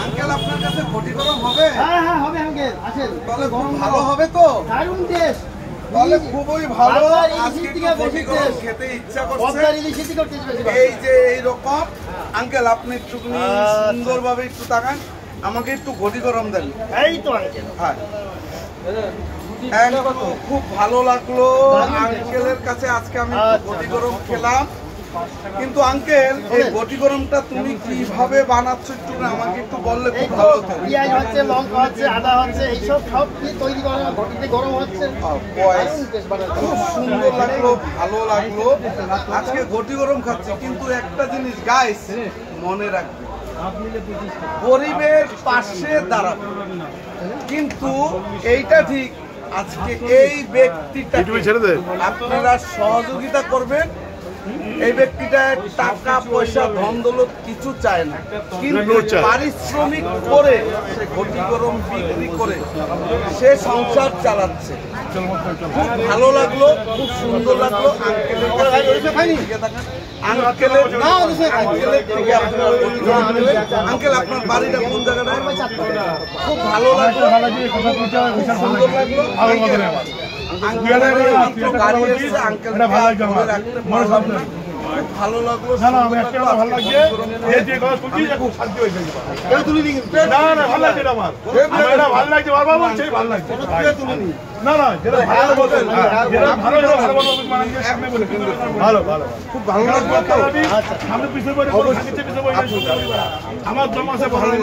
Uncle আপনার কাছে ঘটি গরম হবে? হ্যাঁ হ্যাঁ হবে আঙ্কেল, আসেন। তাহলে খুব ভালো হবে তো? দারুণ টেস্ট। তাহলে খুবই ভালো। আজকে আজকে ঘটি গরম খেতে ইচ্ছা করছে। পদ্মার ইলিশ করতে বেশি। এই যে এইরকম আঙ্কেল আপনি একটু সুন্দরভাবে একটু তাকান, আমাকে একটু ঘটি গরম দেন। এই তো আঙ্কেল। হ্যাঁ খুব ভালো লাগলো আঙ্কেলের কাছে আজকে আমি ঘটি গরম খেলাম। কিন্তু আঙ্কেল এই ঘটি গরমটা তুমি কিভাবে বানাচ্ছ একটু আমাকে একটু বললে খুব ভালো হতো। পেঁয়াজ হচ্ছে, লঙ্কা হচ্ছে, আদা হচ্ছে, এইসব সব দিয়ে তৈরি করা ঘটিতে গরম হচ্ছে। খুব সুন্দর লাগলো, ভালো লাগলো। আজকে ঘটি গরম খাচ্ছি, কিন্তু একটা জিনিস গাইস মনে রাখবে, গরিবের পাশে দাঁড়াবে। কিন্তু এইটা ঠিক, আজকে এই ব্যক্তিটা আপনারা সহযোগিতা করবেন। এই ব্যক্তিটা টাকা পয়সা ধন দৌলত কিছু চায় না, কিন্তু পারিশ্রমিক করে সে ঘটি গরম বিক্রি করে সে সংসার চালাচ্ছে। খুব ভালো লাগলো, খুব সুন্দর লাগলো। আঙ্কেলের আঙ্কেল আপনার বাড়িটা কোন জায়গাটায়? খুব ভালো লাগলো, সুন্দর লাগলো। গাড়ি এসেছে, আঙ্কেল ভালো লাগলো। আমার জমা আছে ভালো